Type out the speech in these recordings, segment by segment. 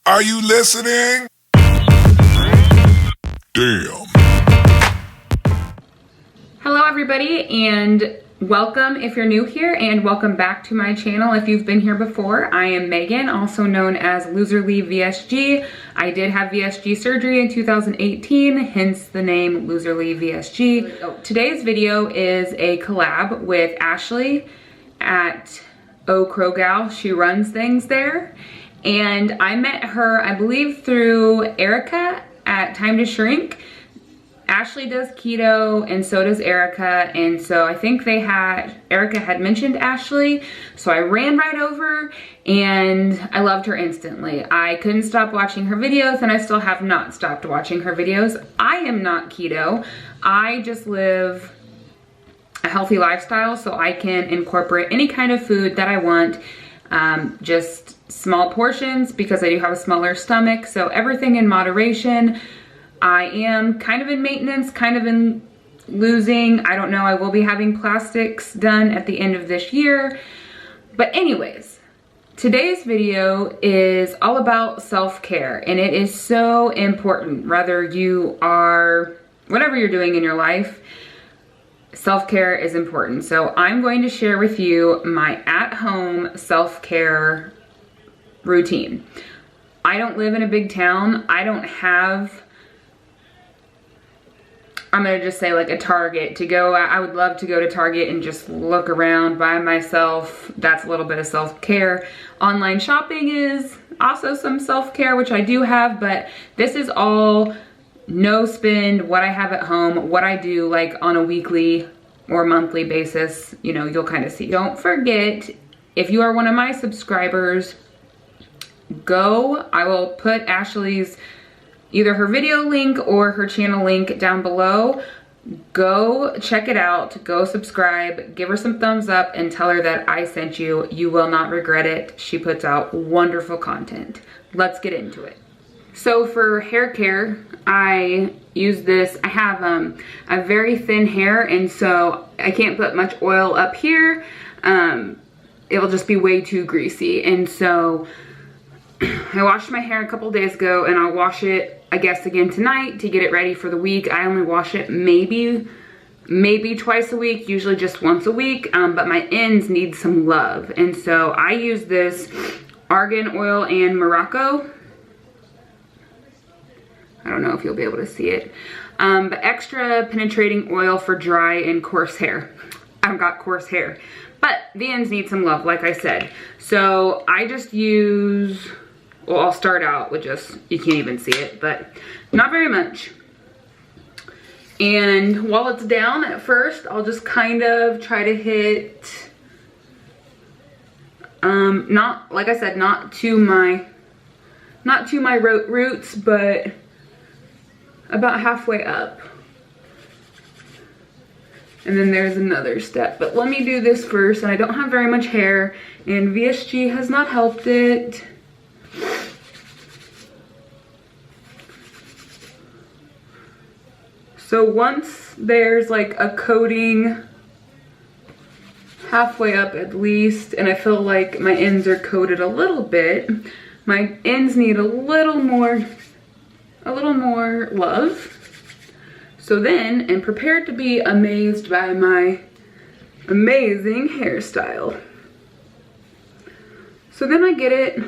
Are you listening? Damn. Hello everybody, and welcome if you're new here, and welcome back to my channel if you've been here before. I am Megan, also known as Loserly VSG. I did have VSG surgery in 2018, hence the name Loserly VSG. Today's video is a collab with Ashley at Oh Crow Gal. She runs things there. And I met her, I believe, through Erica at Time to Shrink. Ashley does keto and so does Erica, and so I think Erica had mentioned Ashley, so I ran right over and I loved her instantly. I couldn't stop watching her videos, and I still have not stopped watching her videos. I am not keto. I just live a healthy lifestyle so I can incorporate any kind of food that I want, just small portions because I do have a smaller stomach, so everything in moderation. I am kind of in maintenance, kind of in losing. I don't know, I will be having plastics done at the end of this year. But anyways, today's video is all about self-care, and it is so important. Whether you are, whatever you're doing in your life, self-care is important. So I'm going to share with you my at-home self-care routine. I don't live in a big town. I don't have, I'm gonna just say, like a Target to go. I would love to go to Target and just look around by myself. That's a little bit of self-care. Online shopping is also some self-care, which I do have, but this is all no spend, what I have at home, what I do like on a weekly or monthly basis. You know, you'll kind of see. Don't forget, if you are one of my subscribers, I will put Ashley's, either her video link or her channel link down below. Go check it out, go subscribe, give her some thumbs up, and tell her that I sent you. You will not regret it. She puts out wonderful content. Let's get into it. So for hair care, I use this. I have a very thin hair, and so I can't put much oil up here. It'll just be way too greasy, and so I washed my hair a couple days ago, and I'll wash it, I guess, again tonight to get it ready for the week. I only wash it maybe twice a week, usually just once a week, but my ends need some love. And so I use this argan oil and Morocco. I don't know if you'll be able to see it. But extra penetrating oil for dry and coarse hair. I've got coarse hair, but the ends need some love, like I said. So I just use, well, I'll start out with just, you can't even see it, but not very much. And while it's down at first, I'll just kind of try to hit, not, like I said, not to my roots, but about halfway up. And then there's another step, but let me do this first. And I don't have very much hair, and VSG has not helped it. So once there's like a coating halfway up at least, and I feel like my ends are coated a little bit, my ends need a little more love. So then I'm prepared to be amazed by my amazing hairstyle. So then I get it,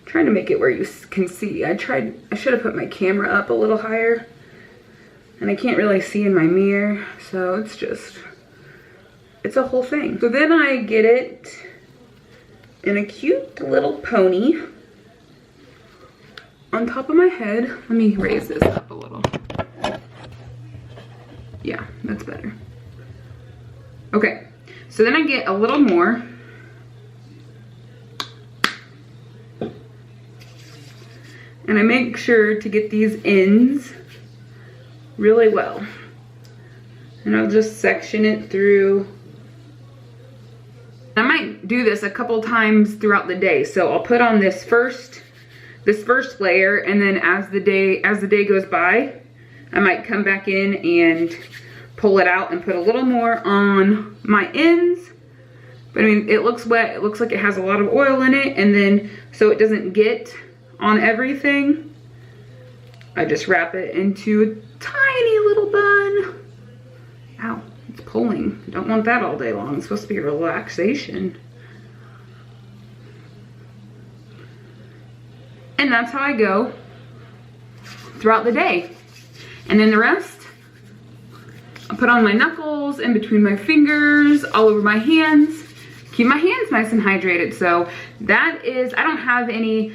trying to make it where you can see. I should have put my camera up a little higher, and I can't really see in my mirror, so it's a whole thing. So then I get it in a cute little pony on top of my head. Let me raise this up a little. Yeah, that's better. Okay, so then I get a little more. And I make sure to get these ends really well. And I'll just section it through. I might do this a couple times throughout the day. So I'll put on this first layer, and then as the day goes by, I might come back in and pull it out and put a little more on my ends. But I mean, it looks wet. It looks like it has a lot of oil in it. And then, so it doesn't get on everything, I just wrap it into a tiny little bun. Ow, it's pulling. Don't want that all day long. It's supposed to be relaxation. And that's how I go throughout the day. And then the rest, I put on my knuckles, in between my fingers, all over my hands. Keep my hands nice and hydrated. So that is, I don't have any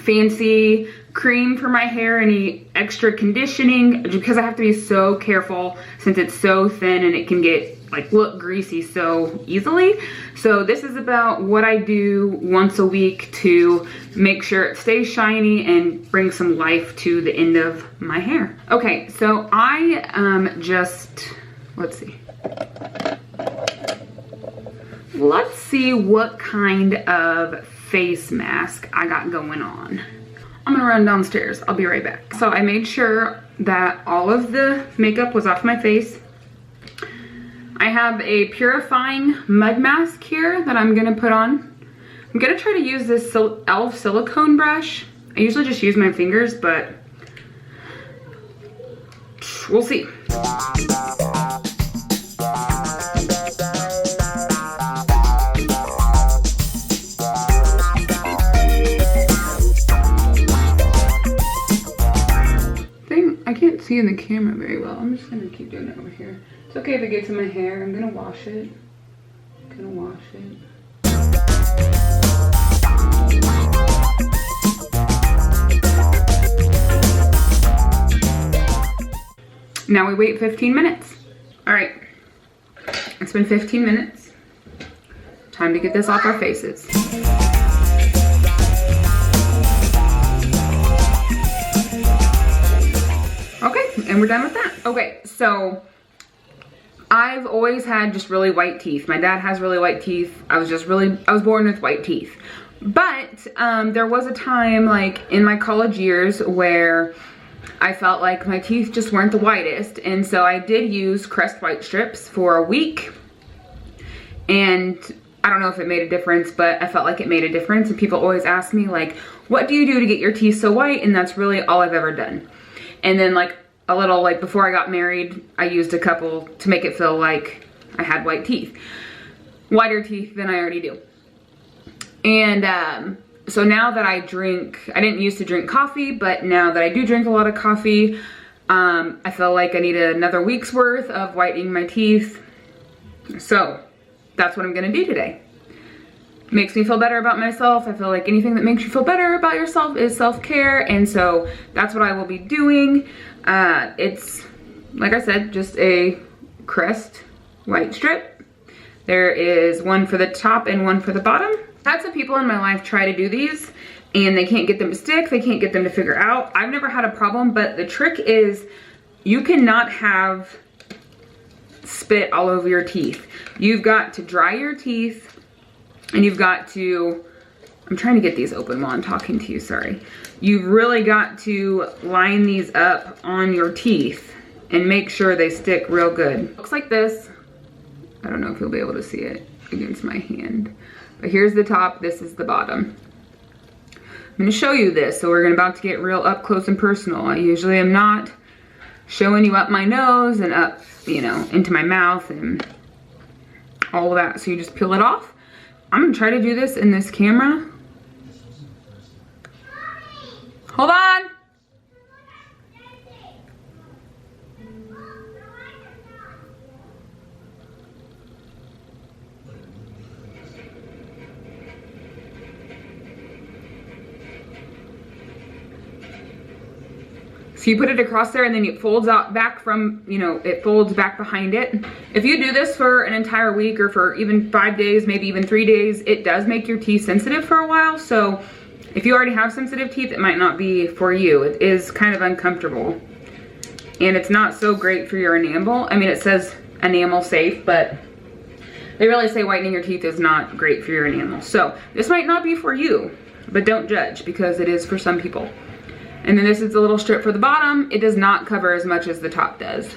fancy cream for my hair, any extra conditioning, because I have to be so careful since it's so thin and it can get like look greasy so easily. So this is about what I do once a week to make sure it stays shiny and bring some life to the end of my hair. Okay, so I just, let's see what kind of face mask I got going on. I'm gonna run downstairs. I'll be right back. So I made sure that all of the makeup was off my face. I have a purifying mud mask here that I'm gonna put on. I'm gonna try to use this e.l.f. silicone brush. I usually just use my fingers, but we'll see. I can't see in the camera very well. I'm just gonna keep doing it over here. It's okay if it gets in my hair. I'm gonna wash it. Now we wait 15 minutes. All right, it's been 15 minutes. Time to get this off our faces. Okay, and we're done with that. Okay, so I've always had just really white teeth. My dad has really white teeth. I was born with white teeth. But there was a time like in my college years where I felt like my teeth just weren't the whitest. And so I did use Crest White Strips for a week. And I don't know if it made a difference, but I felt like it made a difference. And people always ask me like, what do you do to get your teeth so white? And that's really all I've ever done. And then like a little, like before I got married, I used a couple to make it feel like I had white teeth. Whiter teeth than I already do. And so now that I didn't used to drink coffee, but now that I do drink a lot of coffee, I feel like I need another week's worth of whitening my teeth. So that's what I'm gonna do today. Makes me feel better about myself. I feel like anything that makes you feel better about yourself is self-care, and so that's what I will be doing. It's, like I said, just a Crest White Strip. There is one for the top and one for the bottom. I've had some people in my life try to do these and they can't get them to stick, they can't get them to figure out. I've never had a problem, but the trick is you cannot have spit all over your teeth. You've got to dry your teeth, and you've got to, I'm trying to get these open while I'm talking to you, sorry. You've really got to line these up on your teeth and make sure they stick real good. Looks like this. I don't know if you'll be able to see it against my hand. But here's the top, this is the bottom. I'm gonna show you this, so we're about to get real up close and personal. I usually am not showing you up my nose and up, you know, into my mouth and all of that. So you just peel it off. I'm gonna try to do this in this camera. Hold on. So you put it across there and then it folds out back from, you know, it folds back behind it. If you do this for an entire week or for even 5 days, maybe even 3 days, it does make your teeth sensitive for a while. So if you already have sensitive teeth, it might not be for you. It is kind of uncomfortable. And it's not so great for your enamel. I mean, it says enamel safe, but they really say whitening your teeth is not great for your enamel. So this might not be for you, but don't judge because it is for some people. And then this is a little strip for the bottom. It does not cover as much as the top does.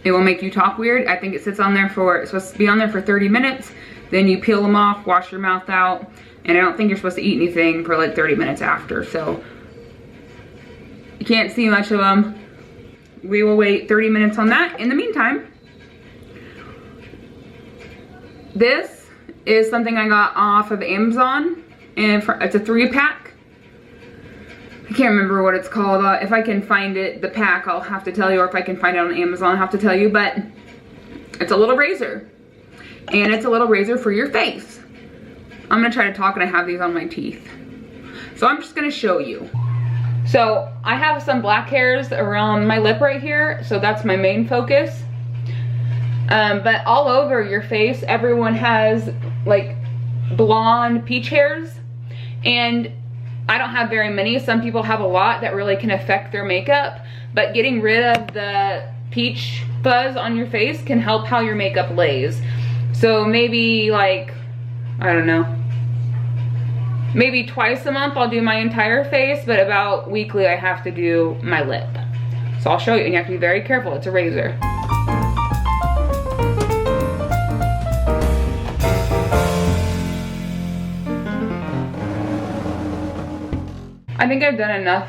It will make you talk weird. I think it sits on there for, it's supposed to be on there for 30 minutes. Then you peel them off, wash your mouth out. And I don't think you're supposed to eat anything for like 30 minutes after. So you can't see much of them. We will wait 30 minutes on that. In the meantime, this is something I got off of Amazon. And it's a 3-pack. I can't remember what it's called. If I can find it, the pack, I'll have to tell you. Or if I can find it on Amazon, I'll have to tell you. But it's a little razor. And it's a little razor for your face. I'm gonna try to talk and I have these on my teeth. So I'm just gonna show you. So I have some black hairs around my lip right here. So that's my main focus. But all over your face, everyone has like blonde peach hairs. And I don't have very many. Some people have a lot that really can affect their makeup. But getting rid of the peach fuzz on your face can help how your makeup lays. So maybe like, I don't know, maybe twice a month I'll do my entire face, but about weekly I have to do my lip. So I'll show you, and you have to be very careful. It's a razor. I think I've done enough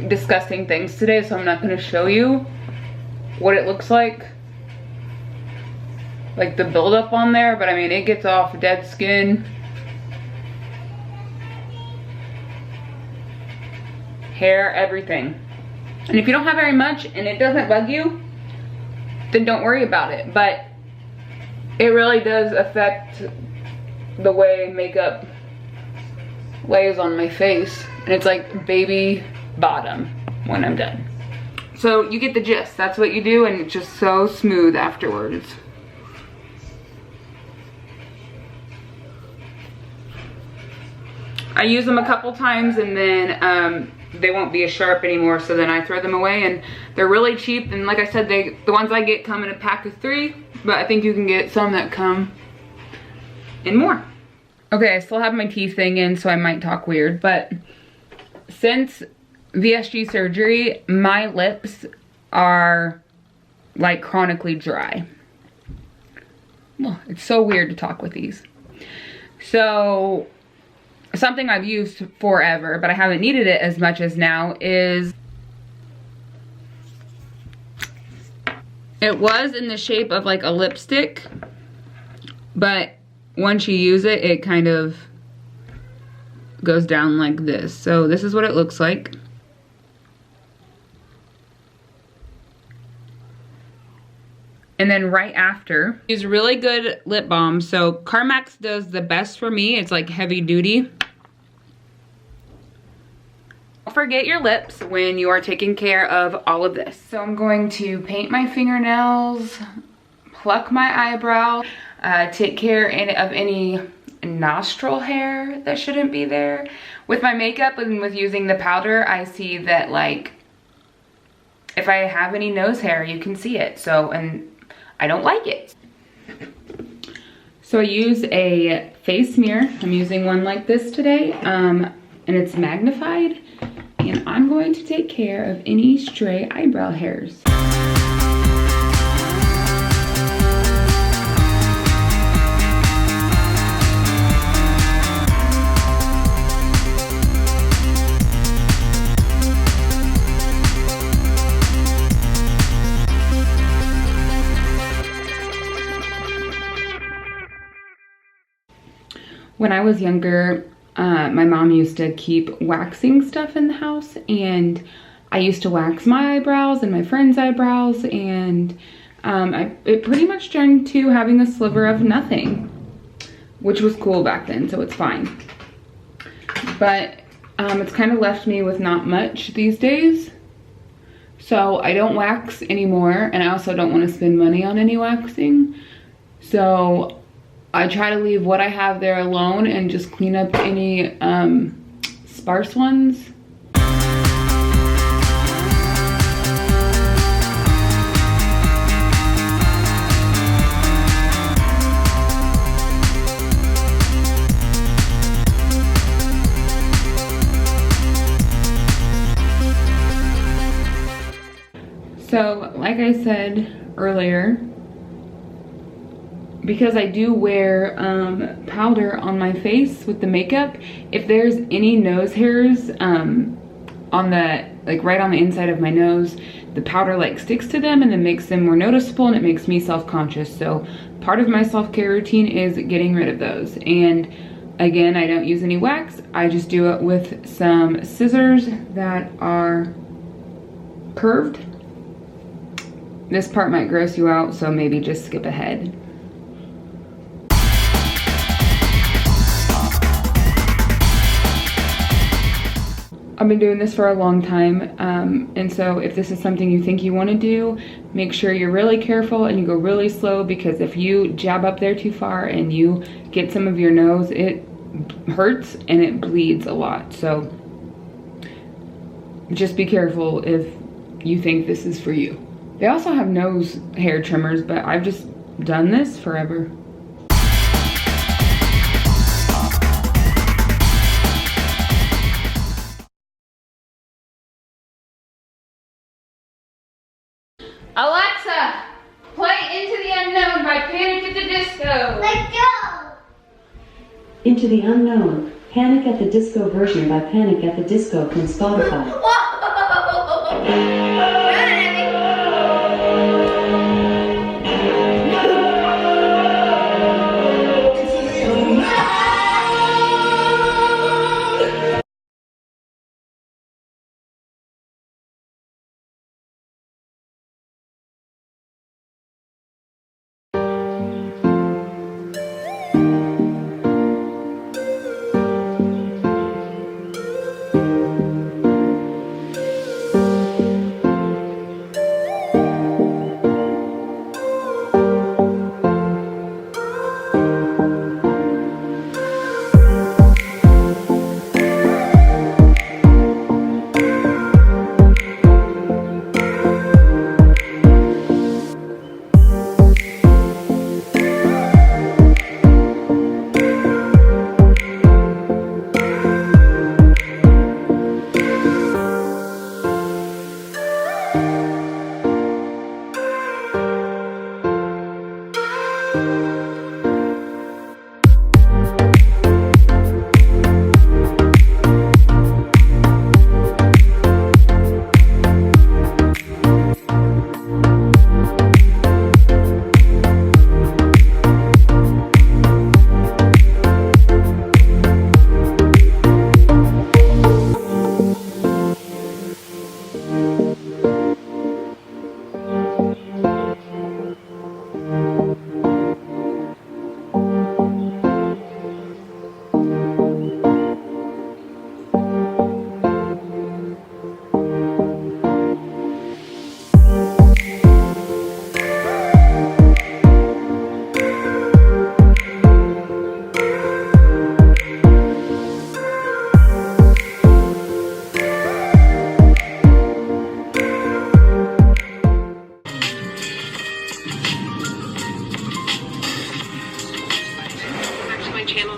disgusting things today, so I'm not going to show you what it looks like the buildup on there, but I mean, it gets off dead skin, hair, everything. And if you don't have very much and it doesn't bug you, then don't worry about it. But it really does affect the way makeup lays on my face, and it's like baby bottom when I'm done. So you get the gist. That's what you do, and it's just so smooth afterwards. I use them a couple times and then they won't be as sharp anymore, so then I throw them away, and they're really cheap. And like I said, the ones I get come in a pack of 3, but I think you can get some that come in more. Okay, I still have my teeth thing in, so I might talk weird, but since VSG surgery, my lips are like chronically dry. Well, it's so weird to talk with these. So something I've used forever, but I haven't needed it as much as now, is, it was in the shape of like a lipstick, but once you use it, it kind of goes down like this. So this is what it looks like. And then right after, use really good lip balm. So Carmax does the best for me. It's like heavy duty. Don't forget your lips when you are taking care of all of this. So I'm going to paint my fingernails, pluck my eyebrow, take care of any nostril hair that shouldn't be there. With my makeup and with using the powder, I see that like, if I have any nose hair, you can see it. So, and I don't like it. So I use a face mirror. I'm using one like this today, and it's magnified. And I'm going to take care of any stray eyebrow hairs. When I was younger, my mom used to keep waxing stuff in the house, and I used to wax my eyebrows and my friend's eyebrows, and it pretty much turned to having a sliver of nothing, which was cool back then, so it's fine. But it's kind of left me with not much these days, so I don't wax anymore, and I also don't want to spend money on any waxing. So I try to leave what I have there alone and just clean up any sparse ones. So like like I said earlier, because I do wear powder on my face with the makeup, if there's any nose hairs on the, like right on the inside of my nose, the powder like sticks to them and then makes them more noticeable, and it makes me self-conscious. So part of my self-care routine is getting rid of those. And again, I don't use any wax. I just do it with some scissors that are curved. This part might gross you out, so maybe just skip ahead. I've been doing this for a long time, and so if this is something you think you want to do, make sure you're really careful and you go really slow, because if you jab up there too far and you get some of your nose, it hurts and it bleeds a lot. So just be careful if you think this is for you. They also have nose hair trimmers, but I've just done this forever. Alexa, play Into the Unknown by Panic at the Disco. Let's go! Into the Unknown, Panic at the Disco version by Panic at the Disco from Spotify. Whoa!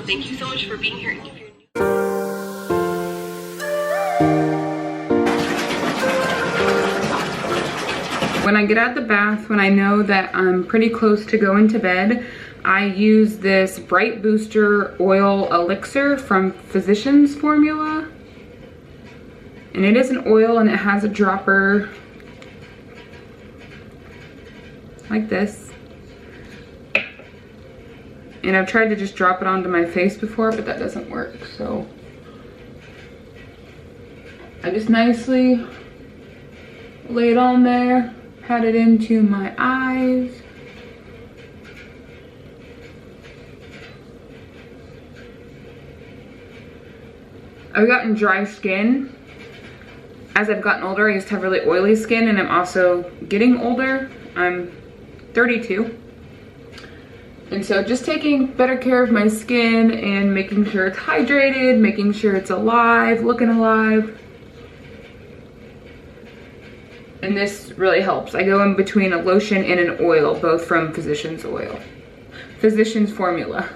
Thank you so much for being here. When I get out the bath, when I know that I'm pretty close to going to bed, I use this Bright Booster Oil Elixir from Physicians Formula. And it is an oil and it has a dropper like this. And I've tried to just drop it onto my face before, but that doesn't work, so I just nicely lay it on there, pat it into my eyes. I've gotten dry skin. As I've gotten older, I used to have really oily skin, and I'm also getting older. I'm 32. And so just taking better care of my skin and making sure it's hydrated, making sure it's alive, looking alive. And this really helps. I go in between a lotion and an oil, both from Physicians Formula.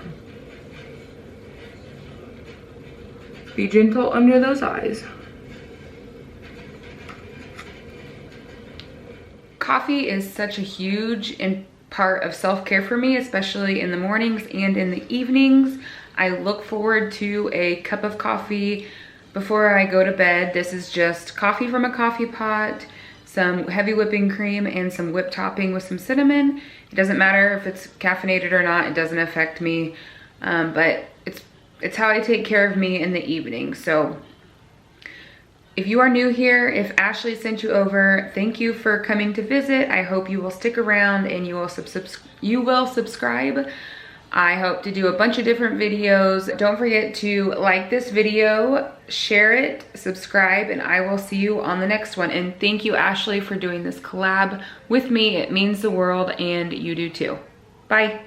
Be gentle under those eyes. Coffee is such a huge part of self-care for me, especially in the mornings and in the evenings. I look forward to a cup of coffee before I go to bed. This is just coffee from a coffee pot, some heavy whipping cream, and some whipped topping with some cinnamon. It doesn't matter if it's caffeinated or not, it doesn't affect me, but it's how I take care of me in the evening. So if you are new here, if Ashley sent you over, thank you for coming to visit. I hope you will stick around and you will subscribe. I hope to do a bunch of different videos. Don't forget to like this video, share it, subscribe, and I will see you on the next one. And thank you, Ashley, for doing this collab with me. It means the world, and you do too. Bye.